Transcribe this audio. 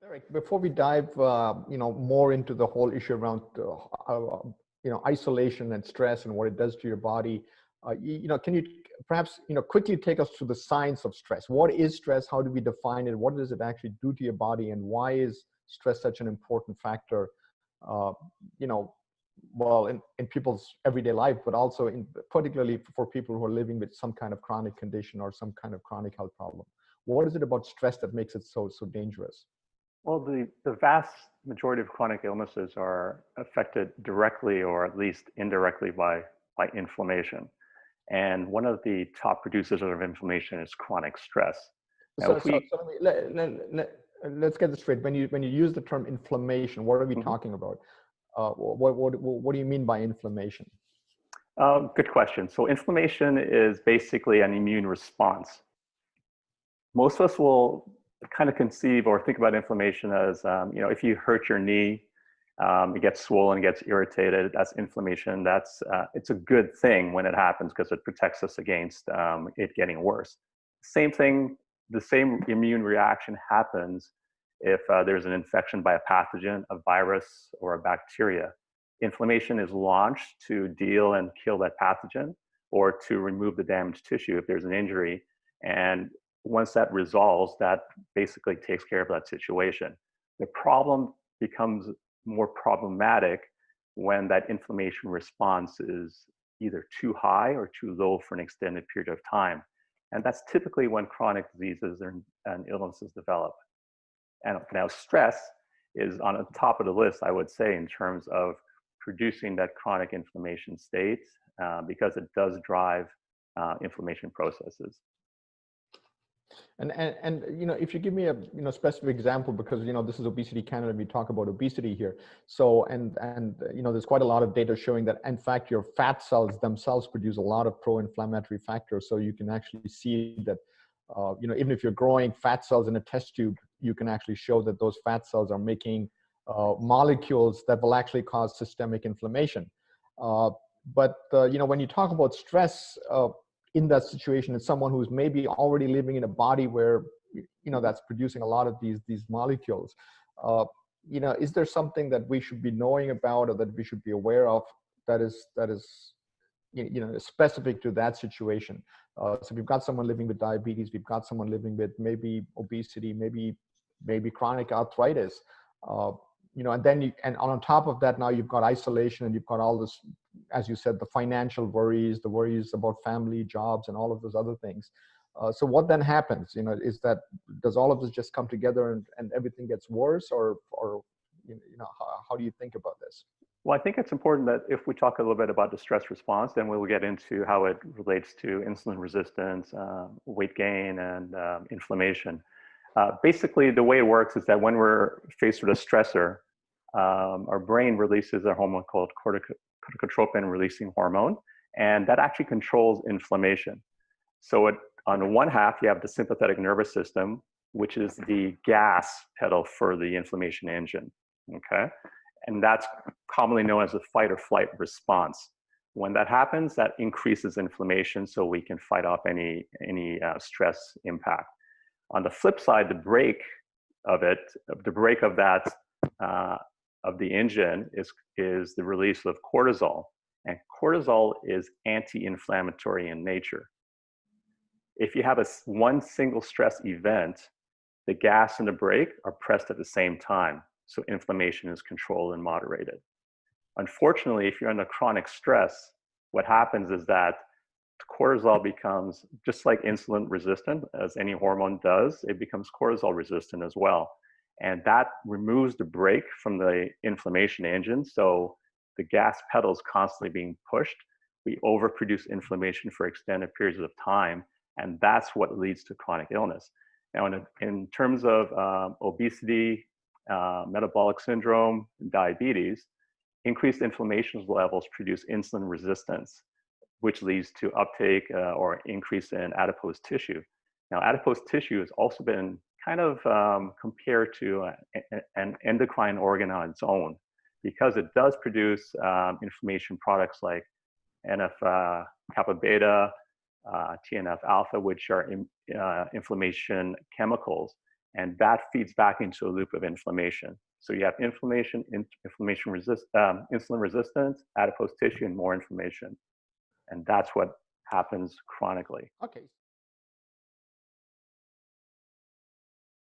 Eric, before we dive, more into the whole issue around, isolation and stress and what it does to your body, can you perhaps, quickly take us through the science of stress? What is stress? How do we define it? What does it actually do to your body? And why is stress such an important factor, uh, you know, well, in people's everyday life, but also particularly for people who are living with some kind of chronic condition or some kind of chronic health problem? What is it about stress that makes it so dangerous? Well, the vast majority of chronic illnesses are affected directly or at least indirectly by inflammation. And one of the top producers of inflammation is chronic stress. Now, So, if so, we, so let's get this straight. When you use the term inflammation, what are we Mhm. talking about? What do you mean by inflammation? Good question. So inflammation is basically an immune response. Most of us will kind of conceive or think about inflammation as, if you hurt your knee, it gets swollen, it gets irritated. That's inflammation. It's a good thing when it happens because it protects us against it getting worse. Same thing, the same immune reaction happens if there's an infection by a pathogen, a virus, or a bacteria. Inflammation is launched to deal and kill that pathogen or to remove the damaged tissue if there's an injury. And once that resolves, that basically takes care of that situation. The problem becomes more problematic when that inflammation response is either too high or too low for an extended period of time. And that's typically when chronic diseases and illnesses develop. And now stress is on the top of the list, I would say, in terms of producing that chronic inflammation state, because it does drive inflammation processes. And if you give me a specific example, because this is Obesity Canada, we talk about obesity here. So and there's quite a lot of data showing that in fact your fat cells themselves produce a lot of pro-inflammatory factors. So you can actually see that even if you're growing fat cells in a test tube, you can actually show that those fat cells are making molecules that will actually cause systemic inflammation. But when you talk about stress, in that situation, it's someone who's maybe already living in a body where that's producing a lot of these molecules. uh, is there something that we should be knowing about or that we should be aware of that is specific to that situation? So we've got someone living with diabetes, we've got someone living with maybe obesity, maybe chronic arthritis, uh, and then and on top of that, now you've got isolation and you've got all this, as you said, the financial worries, the worries about family, jobs, and all of those other things. So what then happens? Is that, does all of this just come together and everything gets worse, or how do you think about this? Well, I think it's important that if we talk a little bit about the stress response, then we'll get into how it relates to insulin resistance, weight gain, and inflammation. Basically, the way it works is that when we're faced with a stressor, our brain releases a hormone called corticotropin-releasing hormone, and that actually controls inflammation. So on the one half, you have the sympathetic nervous system, which is the gas pedal for the inflammation engine. Okay, and that's commonly known as a fight or flight response. When that happens, that increases inflammation, so we can fight off any stress impact. On the flip side, the brake of that of the engine is the release of cortisol, and cortisol is anti-inflammatory in nature. If you have one single stress event, the gas and the brake are pressed at the same time, so inflammation is controlled and moderated. Unfortunately, if you're under chronic stress, what happens is that cortisol becomes, just like insulin resistant, as any hormone does, it becomes cortisol resistant as well. And that removes the brake from the inflammation engine. So the gas pedal is constantly being pushed. We overproduce inflammation for extended periods of time. And that's what leads to chronic illness. Now, in terms of obesity, metabolic syndrome, diabetes, increased inflammation levels produce insulin resistance, which leads to uptake or increase in adipose tissue. Now, adipose tissue has also been kind of compared to an endocrine organ on its own, because it does produce inflammation products like NF-kappa beta, TNF alpha, which are inflammation chemicals. And that feeds back into a loop of inflammation. So you have inflammation, insulin resistance, adipose tissue, and more inflammation. And that's what happens chronically. Okay.